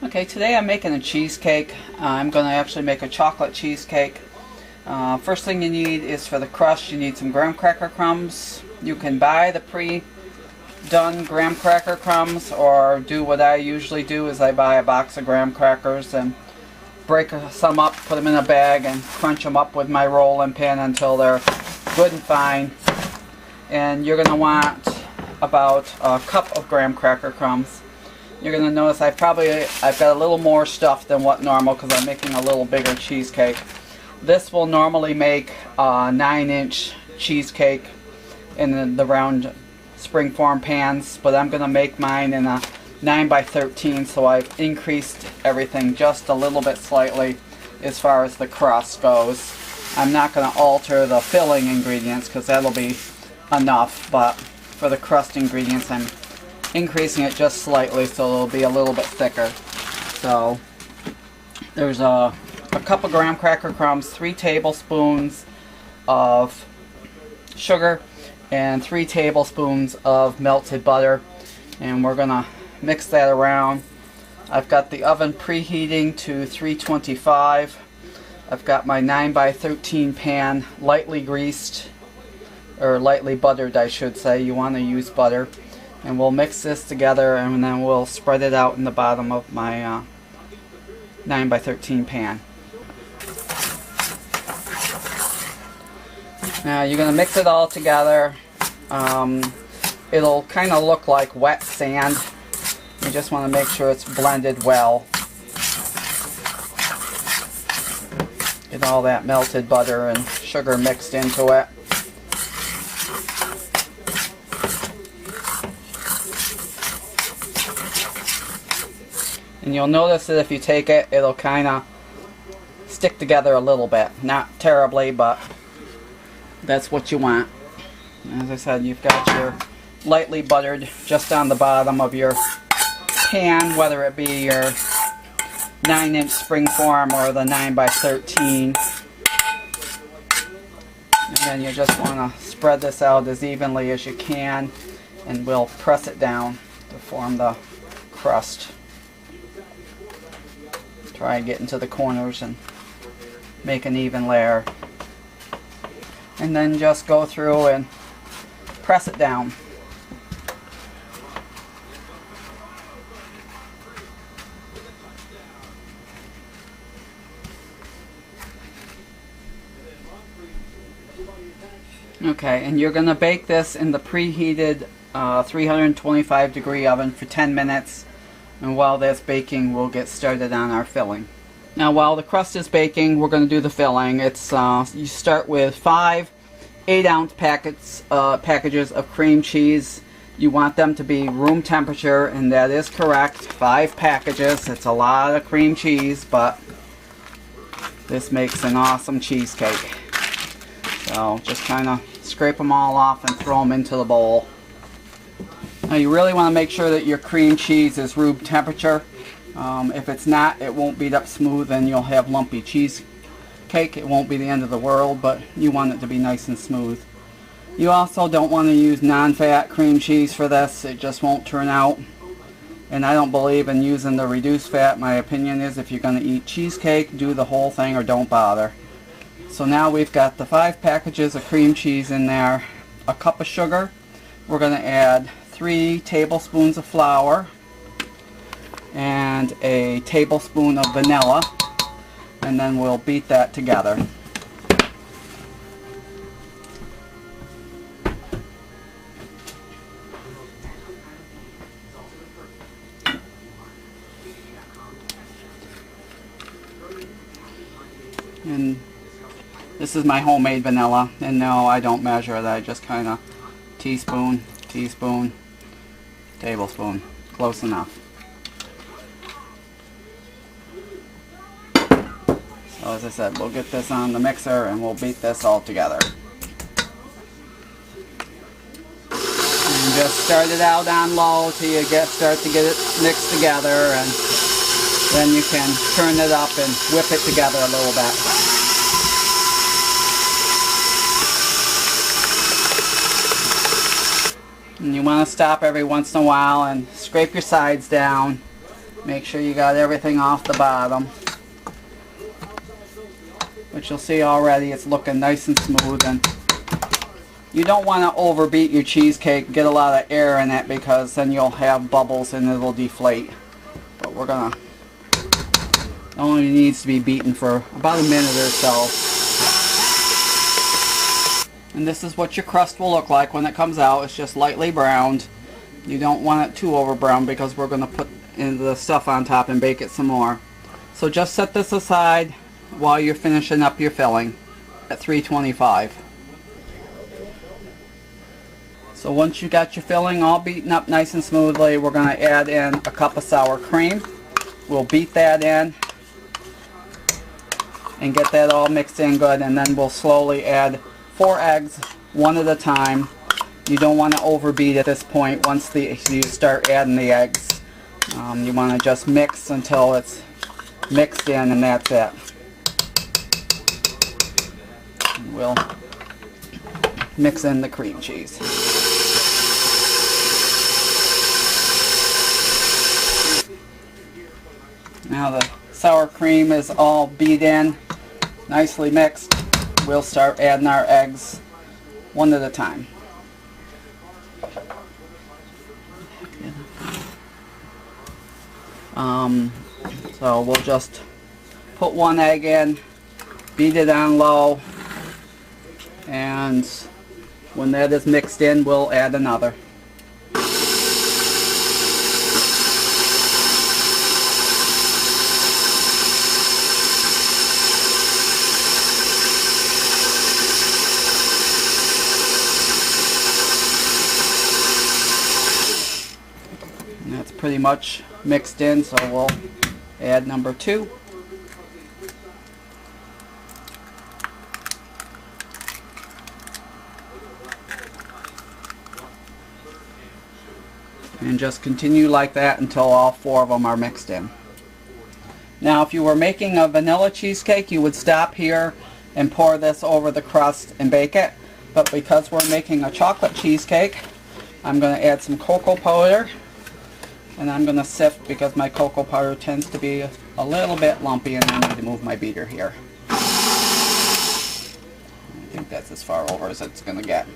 Okay, today I'm making a cheesecake. I'm going to actually make a chocolate cheesecake. First thing you need is for the crust, you need some graham cracker crumbs. You can buy the pre-done graham cracker crumbs, or do what I usually do is I buy a box of graham crackers and break some up, put them in a bag and crunch them up with my rolling pin until they're good and fine. And you're going to want about a cup of graham cracker crumbs. You're going to notice I've got a little more stuff than what normal because I'm making a little bigger cheesecake. This will normally make a 9-inch cheesecake in the round springform pans, but I'm going to make mine in a 9 by 13, so I've increased everything just a little bit slightly as far as the crust goes. I'm not going to alter the filling ingredients because that'll be enough, but for the crust ingredients I'm increasing it just slightly so it'll be a little bit thicker. So there's a cup of graham cracker crumbs, 3 tablespoons of sugar, and 3 tablespoons of melted butter, and we're gonna mix that around. I've got the oven preheating to 325. I've got my 9 by 13 pan lightly greased, or lightly buttered I should say. You want to use butter. And we'll mix this together and then we'll spread it out in the bottom of my 9 by 13 pan. Now you're going to mix it all together. It'll kind of look like wet sand. You just want to make sure it's blended well. Get all that melted butter and sugar mixed into it. And you'll notice that if you take it, it'll kind of stick together a little bit. Not terribly, but that's what you want. As I said, you've got your lightly buttered just on the bottom of your pan, whether it be your 9-inch springform or the 9 by 13. And then you just want to spread this out as evenly as you can, and we'll press it down to form the crust. Try and get into the corners and make an even layer. And then just go through and press it down. Okay, and you're going to bake this in the preheated 325 degree oven for 10 minutes. And while that's baking, we'll get started on our filling. Now while the crust is baking, we're going to do the filling. It's you start with 5 8-ounce packages of cream cheese. You want them to be room temperature, and that is correct. 5 packages. It's a lot of cream cheese, but this makes an awesome cheesecake. So just kind of scrape them all off and throw them into the bowl. Now you really want to make sure that your cream cheese is room temperature. If it's not, it won't beat up smooth and you'll have lumpy cheesecake. It won't be the end of the world, but you want it to be nice and smooth. You also don't want to use non-fat cream cheese for this. It just won't turn out. And I don't believe in using the reduced fat. My opinion is if you're going to eat cheesecake, do the whole thing or don't bother. So now we've got the 5 packages of cream cheese in there, a cup of sugar. We're going to add 3 tablespoons of flour and a tablespoon of vanilla, and then we'll beat that together. And this is my homemade vanilla, and no, I don't measure it. I just kind of teaspoon, teaspoon, tablespoon. Close enough. So as I said, we'll get this on the mixer and we'll beat this all together. And just start it out on low till you start to get it mixed together, and then you can turn it up and whip it together a little bit. And you want to stop every once in a while and scrape your sides down Make sure you got everything off the bottom. Which you'll see already, it's looking nice and smooth. And you don't want to overbeat your cheesecake, get a lot of air in it, because then you'll have bubbles and it'll deflate. But we're gonna, it only needs to be beaten for about a minute or so. And this is what your crust will look like when it comes out. It's just lightly browned. You don't want it too over brown because we're gonna put in the stuff on top and bake it some more. So just set this aside while you're finishing up your filling at 325. So once you got your filling all beaten up nice and smoothly, we're going to add in a cup of sour cream. We'll beat that in and get that all mixed in good, and then we'll slowly add 4 eggs, one at a time. You don't want to overbeat at this point. Once you start adding the eggs, you want to just mix until it's mixed in, and that's it. We'll mix in the cream cheese. Now the sour cream is all beat in, nicely mixed. We'll start adding our eggs one at a time. So we'll just put 1 egg in, beat it on low, and when that is mixed in, we'll add another. And that's pretty much mixed in, so we'll add number 2. And just continue like that until all 4 of them are mixed in. Now if you were making a vanilla cheesecake, you would stop here and pour this over the crust and bake it. But because we're making a chocolate cheesecake, I'm going to add some cocoa powder. And I'm going to sift because my cocoa powder tends to be a little bit lumpy, and I need to move my beater here. I think that's as far over as it's going to get.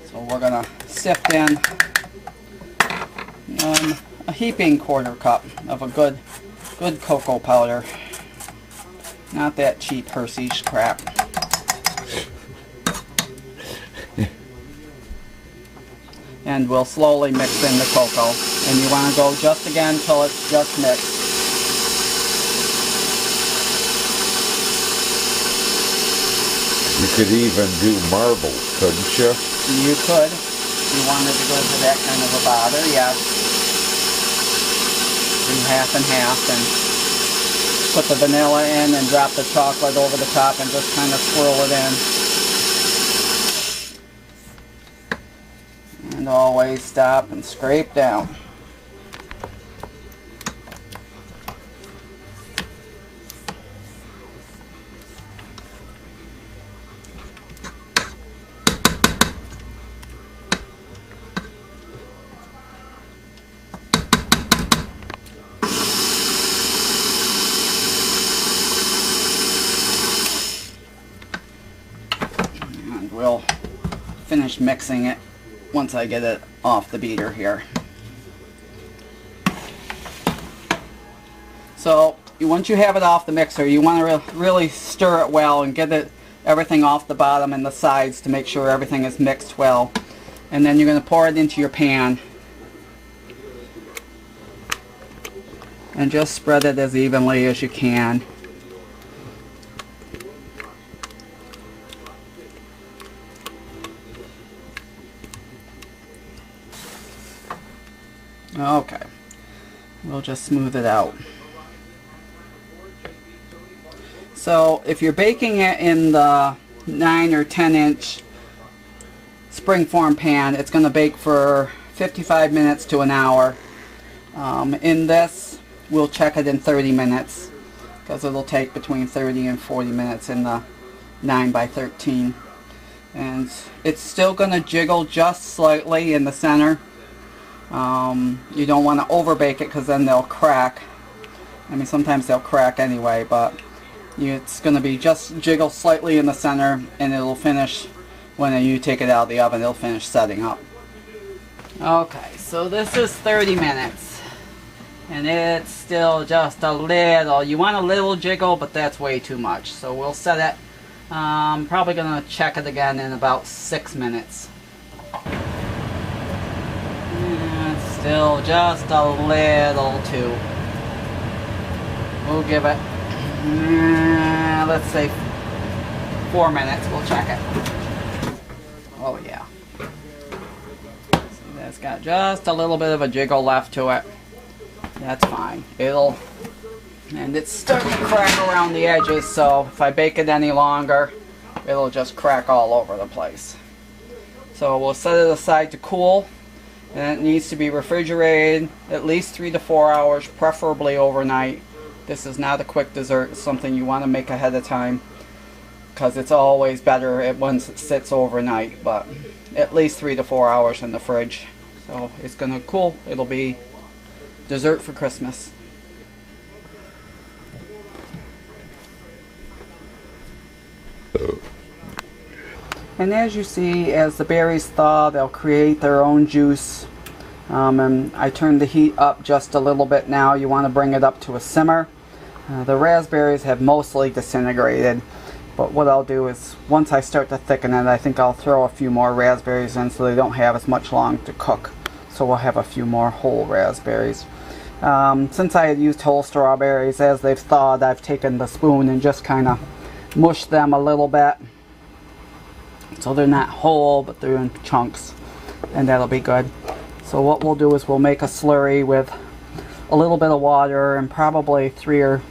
So we're going to sift in a heaping 1/4 cup of a good cocoa powder. Not that cheap Hershey's crap. And we'll slowly mix in the cocoa. And you want to go just again until it's just mixed. You could even do marbles, couldn't you? You could. If you wanted to go to that kind of a bother, yes. Do half and half and put the vanilla in and drop the chocolate over the top and just kind of swirl it in. And always stop and scrape down. And we'll finish mixing it once I get it off the beater here. So once you have it off the mixer, you want to really stir it well and get everything off the bottom and the sides to make sure everything is mixed well. And then you're going to pour it into your pan. And just spread it as evenly as you can. Okay, we'll just smooth it out. So if you're baking it in the 9 or 10 inch springform pan, it's going to bake for 55 minutes to an hour. In this, we'll check it in 30 minutes because it'll take between 30 and 40 minutes in the 9 by 13. And it's still going to jiggle just slightly in the center. You don't want to overbake it because then they'll crack. I mean, sometimes they'll crack anyway, but it's going to be just jiggle slightly in the center, and it'll finish when you take it out of the oven. It'll finish setting up. Okay, so this is 30 minutes, and it's still just a little. You want a little jiggle, but that's way too much. So we'll set it. Probably going to check it again in about 6 minutes. It's still just a little too. We'll give it, let's say 4 minutes. We'll check it. Oh yeah. See, that's got just a little bit of a jiggle left to it. That's fine. And it's starting to crack around the edges, so if I bake it any longer, it'll just crack all over the place. So we'll set it aside to cool, and it needs to be refrigerated at least 3 to 4 hours, preferably overnight. This is not a quick dessert. It's something you want to make ahead of time, because it's always better once it sits overnight, but at least 3 to 4 hours in the fridge. So it's going to cool. It'll be dessert for Christmas. And as you see, as the berries thaw, they'll create their own juice. And I turned the heat up just a little bit now. You want to bring it up to a simmer. The raspberries have mostly disintegrated, but what I'll do is, once I start to thicken it, I think I'll throw a few more raspberries in so they don't have as much long to cook. So we'll have a few more whole raspberries. Since I had used whole strawberries, as they've thawed, I've taken the spoon and just kind of mushed them a little bit. So they're not whole, but they're in chunks, and that'll be good. So what we'll do is we'll make a slurry with a little bit of water and probably three or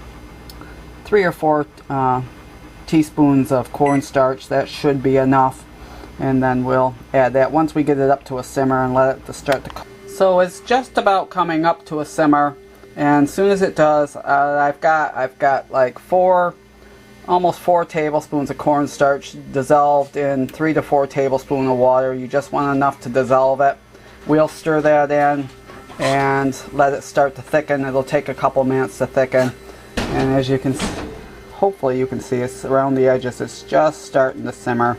four teaspoons of cornstarch. That should be enough, and then we'll add that once we get it up to a simmer and let it start to cook. So it's just about coming up to a simmer, and as soon as it does, I've got like almost 4 tablespoons of cornstarch dissolved in 3 to 4 tablespoons of water. You just want enough to dissolve it. We'll stir that in and let it start to thicken. It'll take a couple minutes to thicken, and as you can, hopefully you can see, it's around the edges. It's just starting to simmer.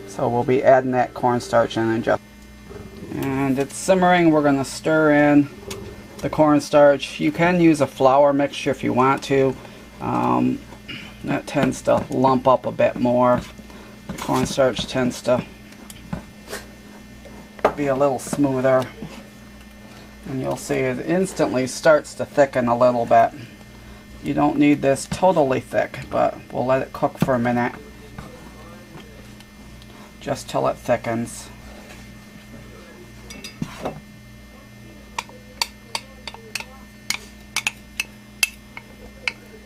So we'll be adding that cornstarch in and it's simmering. We're going to stir in the cornstarch. You can use a flour mixture if you want to. That tends to lump up a bit more. The cornstarch tends to be a little smoother, and you'll see it instantly starts to thicken a little bit. You don't need this totally thick, but we'll let it cook for a minute just till it thickens.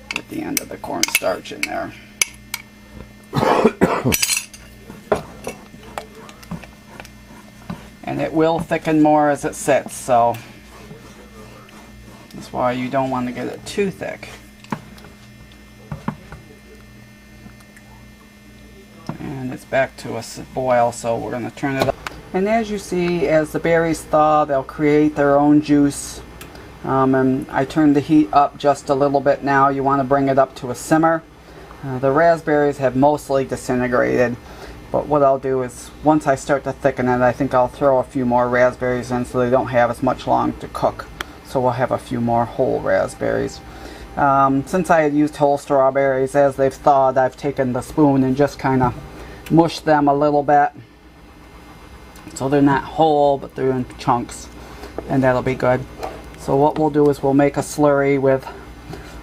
Get the end of the cornstarch in there. And it will thicken more as it sits, so that's why you don't want to get it too thick. And it's back to a boil, so we're going to turn it up. And as you see, as the berries thaw, they'll create their own juice. And I turned the heat up just a little bit now. You want to bring it up to a simmer. The raspberries have mostly disintegrated, but what I'll do is, once I start to thicken it, I think I'll throw a few more raspberries in so they don't have as much long to cook. So we'll have a few more whole raspberries. Since I had used whole strawberries, as they've thawed, I've taken the spoon and just kind of mushed them a little bit. So they're not whole, but they're in chunks, and that'll be good. So what we'll do is we'll make a slurry with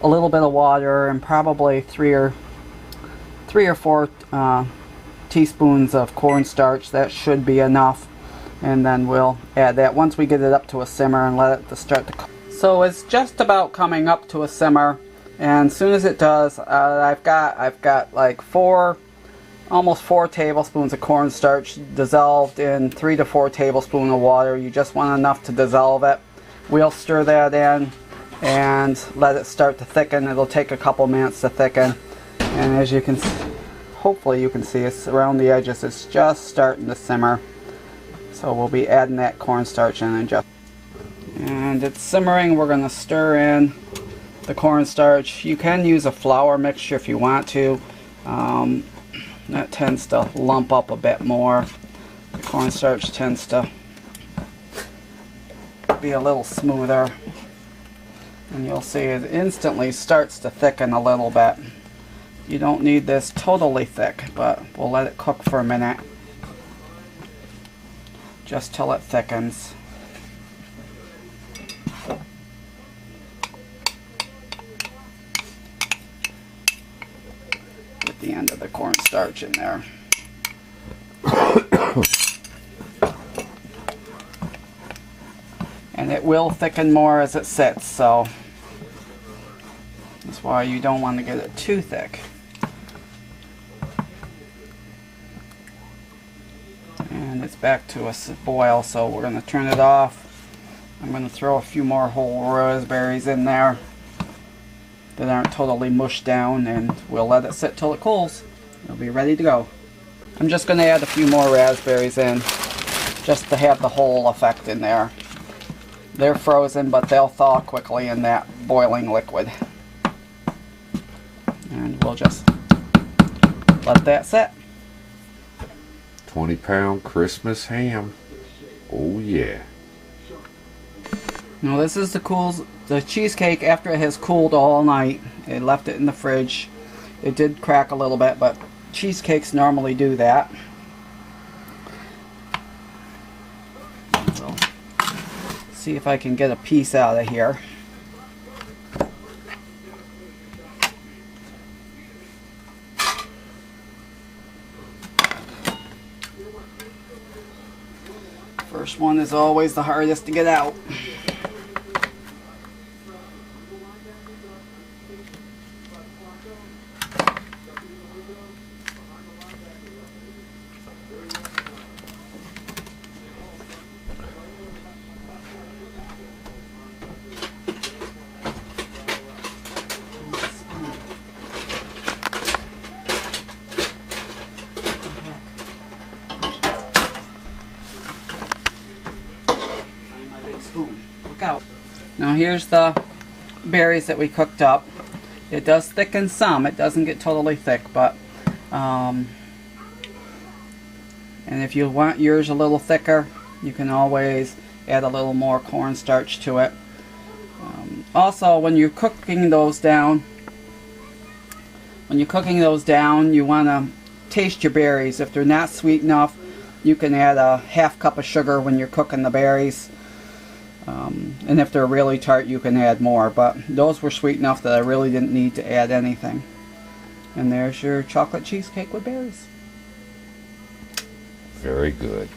a little bit of water and probably three or four teaspoons of cornstarch. That should be enough, and then we'll add that once we get it up to a simmer and let it start to cook. So it's just about coming up to a simmer, and as soon as it does, I've got like almost 4 tablespoons of cornstarch dissolved in 3 to 4 tablespoons of water. You just want enough to dissolve it. We'll stir that in and let it start to thicken. It'll take a couple minutes to thicken, and as you can, hopefully you can see, it's around the edges. It's just starting to simmer. So we'll be adding that cornstarch in and it's simmering. We're going to stir in the cornstarch. You can use a flour mixture if you want to. That tends to lump up a bit more. The cornstarch tends to be a little smoother. And you'll see it instantly starts to thicken a little bit. You don't need this totally thick, but we'll let it cook for a minute. Just till it thickens. Get the end of the cornstarch in there. And it will thicken more as it sits, so that's why you don't want to get it too thick. And it's back to a boil, so we're going to turn it off. I'm going to throw a few more whole raspberries in there that aren't totally mushed down, and we'll let it sit till it cools. It'll be ready to go. I'm just going to add a few more raspberries in just to have the whole effect in there. They're frozen, but they'll thaw quickly in that boiling liquid. And we'll just let that sit. 20-pound Christmas ham. Oh yeah. Now this is the cheesecake after it has cooled all night. It left it in the fridge. It did crack a little bit, but cheesecakes normally do that. So, see if I can get a piece out of here. First one is always the hardest to get out. Look out. Now here's the berries that we cooked up. It does thicken some. It doesn't get totally thick, but and if you want yours a little thicker, you can always add a little more cornstarch to it. Also, when you're cooking those down, you want to taste your berries. If they're not sweet enough, you can add a ½ cup of sugar when you're cooking the berries. And if they're really tart, you can add more, but those were sweet enough that I really didn't need to add anything. And there's your chocolate cheesecake with berries. Very good.